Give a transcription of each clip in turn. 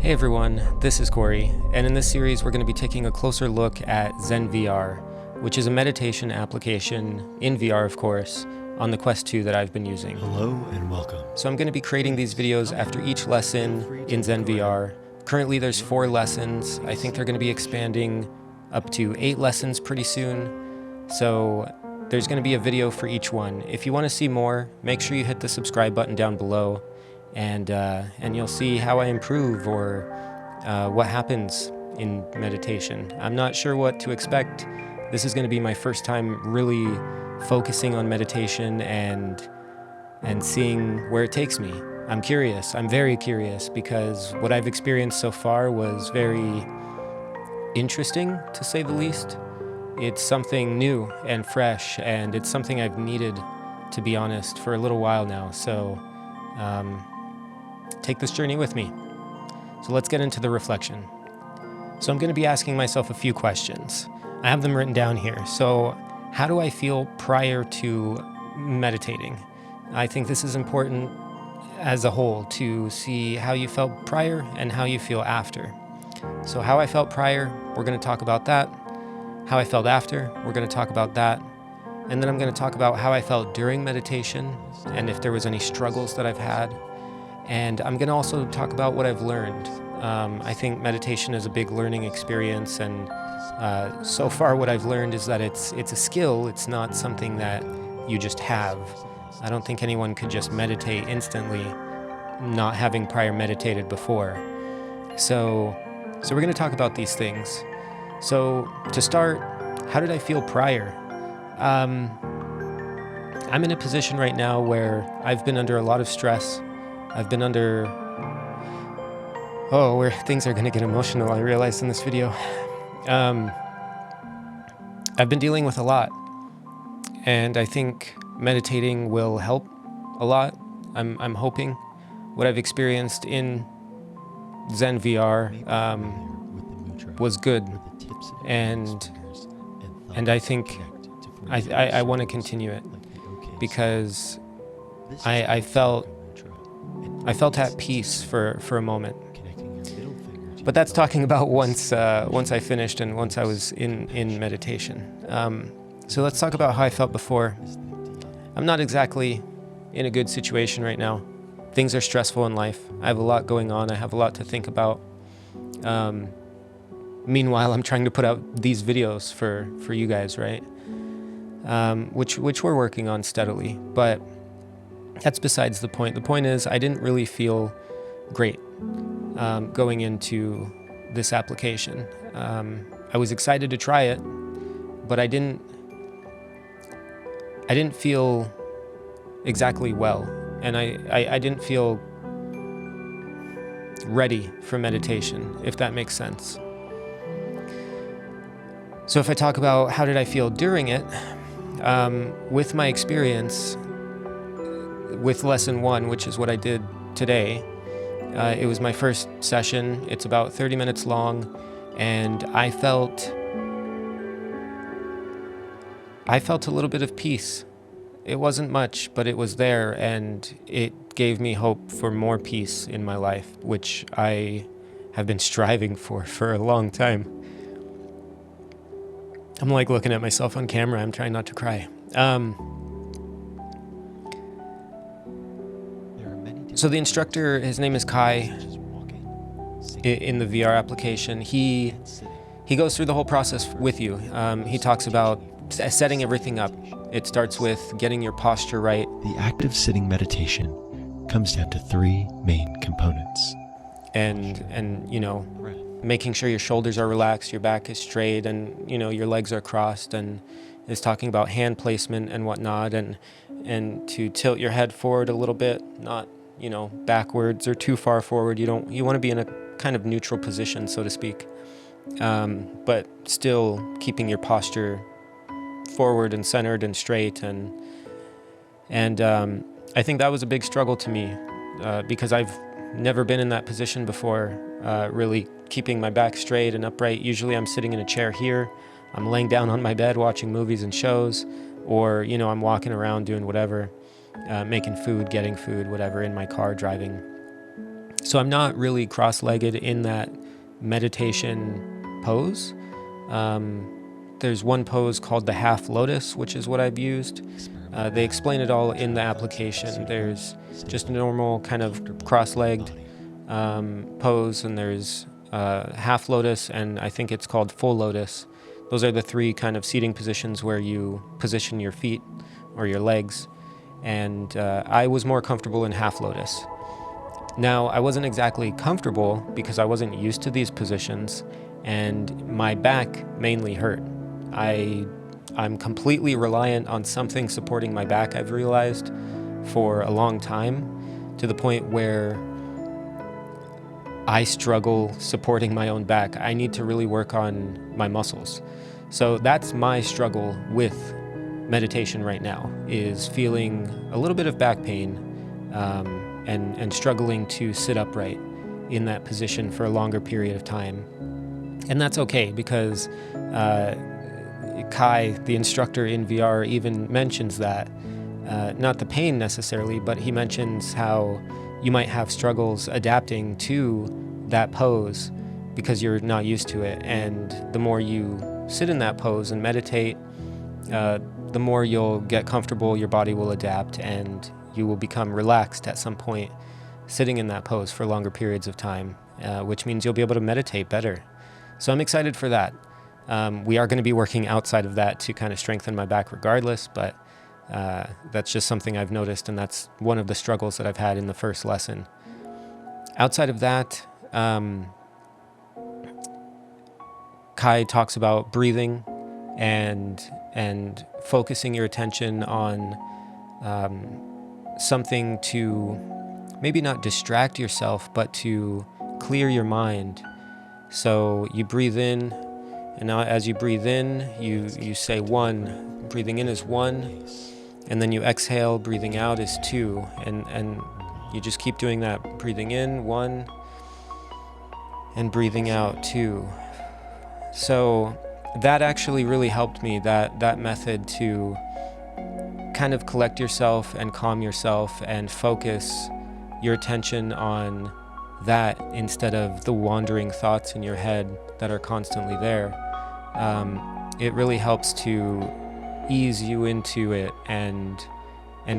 Hey everyone, this is Corey, and in this series we're going to be taking a closer look at ZenVR, which is a meditation application, in VR of course, on the Quest 2 that I've been using. Hello and welcome. So I'm going to be creating these videos after each lesson in ZenVR. Currently there's 4 lessons. I think they're going to be expanding up to 8 lessons pretty soon. So there's going to be a video for each one. If you want to see more, make sure you hit the subscribe button down below. And you'll see how I improve or what happens in meditation. I'm not sure what to expect. This is going to be my first time really focusing on meditation and seeing where it takes me. I'm curious. I'm very curious because what I've experienced so far was very interesting, to say the least. It's something new and fresh, and it's something I've needed, to be honest, for a little while now. So take this journey with me. So let's get into the reflection. So I'm going to be asking myself a few questions. I have them written down here. So how do I feel prior to meditating? I think this is important as a whole to see how you felt prior and how you feel after. So how I felt prior, we're going to talk about that. How I felt after, we're going to talk about that. And then I'm going to talk about how I felt during meditation and if there was any struggles that I've had. And I'm going to also talk about what I've learned. I think meditation is a big learning experience, and so far what I've learned is that it's a skill. It's not something that you just have. I don't think anyone could just meditate instantly, not having prior meditated before. So we're going to talk about these things. So to start, how did I feel prior? I'm in a position right now where I've been under a lot of stress. I've been under, where things are going to get emotional, I realized in this video. I've been dealing with a lot, and I think meditating will help a lot. I'm hoping. What I've experienced in ZenVR was good, and I think I want to continue it because I felt at peace for a moment. But that's talking about once I finished and once I was in meditation. So let's talk about how I felt before. I'm not exactly in a good situation right now. Things are stressful in life. I have a lot going on. I have a lot to think about. Meanwhile, I'm trying to put out these videos for you guys, right? Which we're working on steadily, but that's besides the point. The point is I didn't really feel great going into this application. I was excited to try it, but I didn't feel exactly well, and I didn't feel ready for meditation, if that makes sense. So if I talk about how did I feel during it, with my experience with lesson 1, which is what I did today, it was my first session. It's about 30 minutes long, and I felt a little bit of peace. It wasn't much, but it was there, and it gave me hope for more peace in my life, which I have been striving for a long time. I'm like looking at myself on camera. I'm trying not to cry. So the instructor, his name is Kai, in the VR application. He goes through the whole process with you. He talks about setting everything up. It starts with getting your posture right. The active sitting meditation comes down to 3 main components. And you know, making sure your shoulders are relaxed, your back is straight, and you know your legs are crossed, and is talking about hand placement and whatnot, and to tilt your head forward a little bit, not backwards or too far forward. You want to be in a kind of neutral position, so to speak, but still keeping your posture forward and centered and straight, and I think that was a big struggle to me because I've never been in that position before, really keeping my back straight and upright. Usually I'm sitting in a chair here, I'm laying down on my bed watching movies and shows, or I'm walking around doing whatever, making food, getting food, whatever, in my car driving. So I'm not really cross-legged in that meditation pose. There's one pose called the Half Lotus, which is what I've used. They explain it all in the application. There's just a normal kind of cross-legged pose, and there's Half Lotus, and I think it's called Full Lotus. Those are the three kind of seating positions where you position your feet or your legs, and I was more comfortable in Half Lotus. Now, I wasn't exactly comfortable because I wasn't used to these positions, and my back mainly hurt. I'm completely reliant on something supporting my back, I've realized, for a long time, to the point where I struggle supporting my own back. I need to really work on my muscles. So that's my struggle with meditation right now, is feeling a little bit of back pain and struggling to sit upright in that position for a longer period of time. And that's okay, because Kai, the instructor in VR, even mentions that. Not the pain necessarily, but he mentions how you might have struggles adapting to that pose because you're not used to it. And the more you sit in that pose and meditate, the more you'll get comfortable, your body will adapt, and you will become relaxed at some point sitting in that pose for longer periods of time, which means you'll be able to meditate better. So I'm excited for that. We are going to be working outside of that to kind of strengthen my back regardless, but that's just something I've noticed, and that's one of the struggles that I've had in the first lesson. Outside of that, Kai talks about breathing and focusing your attention on something to maybe not distract yourself, but to clear your mind. So you breathe in, and now as you breathe in, you say 1. Breathing in is 1, and then you exhale, breathing out is 2, and you just keep doing that. Breathing in, 1, and breathing out, 2. So that actually really helped me, that method, to kind of collect yourself and calm yourself and focus your attention on that instead of the wandering thoughts in your head that are constantly there. It really helps to ease you into it and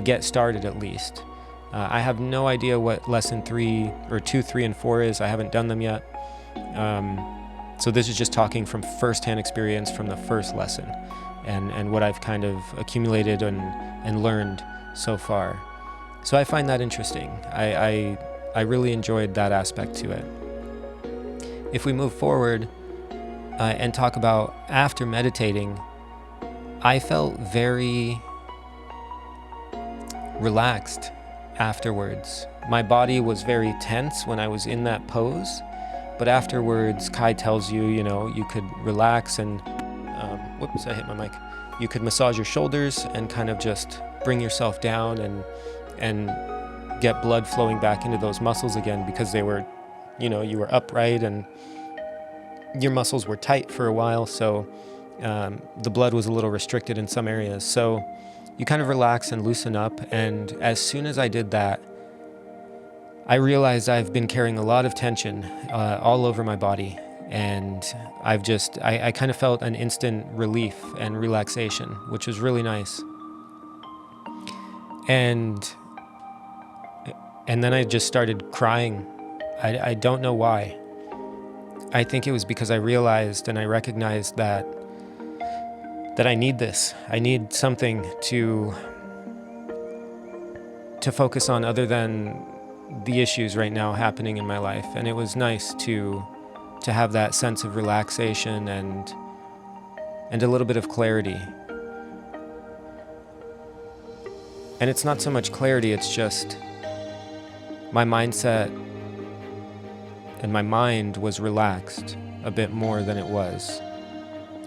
get started at least. I have no idea what lesson 3 or 2, 3, and 4 is. I haven't done them yet. So this is just talking from firsthand experience from the first lesson and what I've kind of accumulated and learned so far. So I find that interesting. I really enjoyed that aspect to it. If we move forward and talk about after meditating, I felt very relaxed afterwards. My body was very tense when I was in that pose, but afterwards, Kai tells you, you could relax and, whoops, I hit my mic. You could massage your shoulders and kind of just bring yourself down and get blood flowing back into those muscles again, because they were, you were upright and your muscles were tight for a while, so the blood was a little restricted in some areas. So you kind of relax and loosen up, and as soon as I did that, I realized I've been carrying a lot of tension all over my body, and I kind of felt an instant relief and relaxation, which was really nice. And then I just started crying. I don't know why. I think it was because I realized and I recognized that I need this. I need something to focus on other than the issues right now happening in my life. And it was nice to have that sense of relaxation and a little bit of clarity. And it's not so much clarity, it's just my mindset and my mind was relaxed a bit more than it was.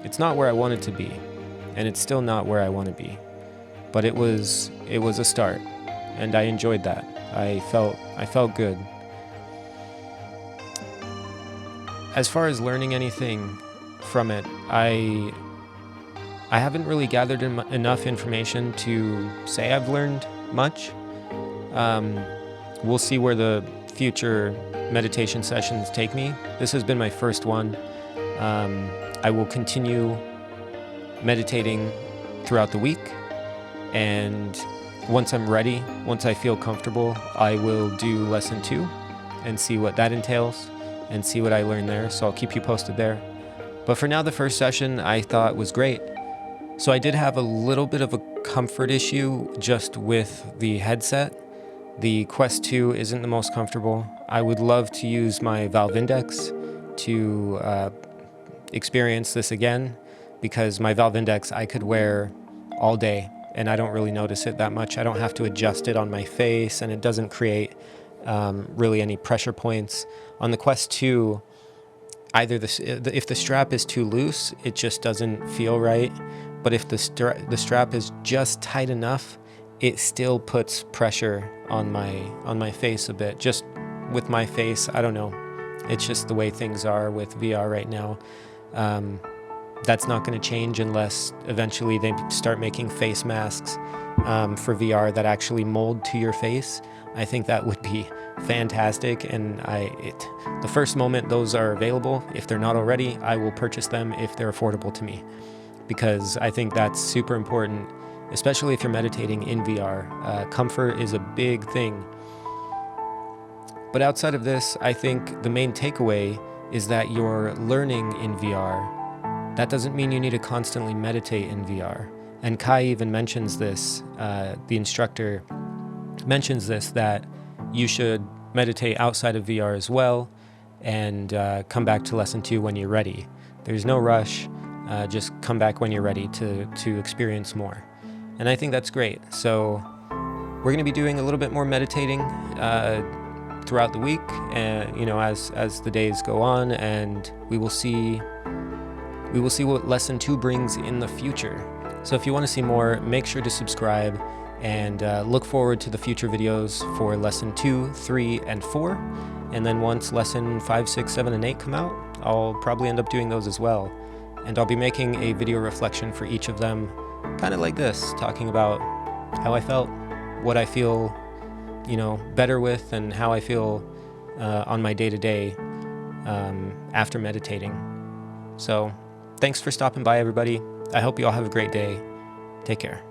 It's not where I wanted to be, and it's still not where I want to be. But it was a start, and I enjoyed that. I felt good. As far as learning anything from it, I haven't really gathered enough information to say I've learned much. We'll see where the future meditation sessions take me. This has been my first one. I will continue meditating throughout the week, and once I'm ready, once I feel comfortable, I will do lesson 2 and see what that entails and see what I learn there. So I'll keep you posted there. But for now, the first session I thought was great. So I did have a little bit of a comfort issue just with the headset. The Quest 2 isn't the most comfortable. I would love to use my Valve Index to experience this again, because my Valve Index I could wear all day and I don't really notice it that much. I don't have to adjust it on my face, and it doesn't create really any pressure points. On the Quest 2, either if the strap is too loose, it just doesn't feel right. But if the strap is just tight enough, it still puts pressure on my face a bit. Just with my face, I don't know. It's just the way things are with VR right now. That's not going to change unless eventually they start making face masks for VR that actually mold to your face. I think that would be fantastic, and the first moment those are available, if they're not already, I will purchase them if they're affordable to me, because I think that's super important, especially if you're meditating in VR. Comfort is a big thing. But outside of this, I think the main takeaway is that you're learning in VR. That doesn't mean you need to constantly meditate in VR. And Kai even mentions this, the instructor mentions this, that you should meditate outside of VR as well, and come back to lesson 2 when you're ready. There's no rush, just come back when you're ready to experience more. And I think that's great. So we're going to be doing a little bit more meditating throughout the week, as the days go on, and we will see what lesson 2 brings in the future. So if you want to see more, make sure to subscribe, and look forward to the future videos for lesson 2, 3, and 4. And then once lesson 5, 6, 7, and 8 come out, I'll probably end up doing those as well. And I'll be making a video reflection for each of them, kind of like this, talking about how I felt, what I feel, better with, and how I feel on my day-to-day after meditating. So thanks for stopping by, everybody. I hope you all have a great day. Take care.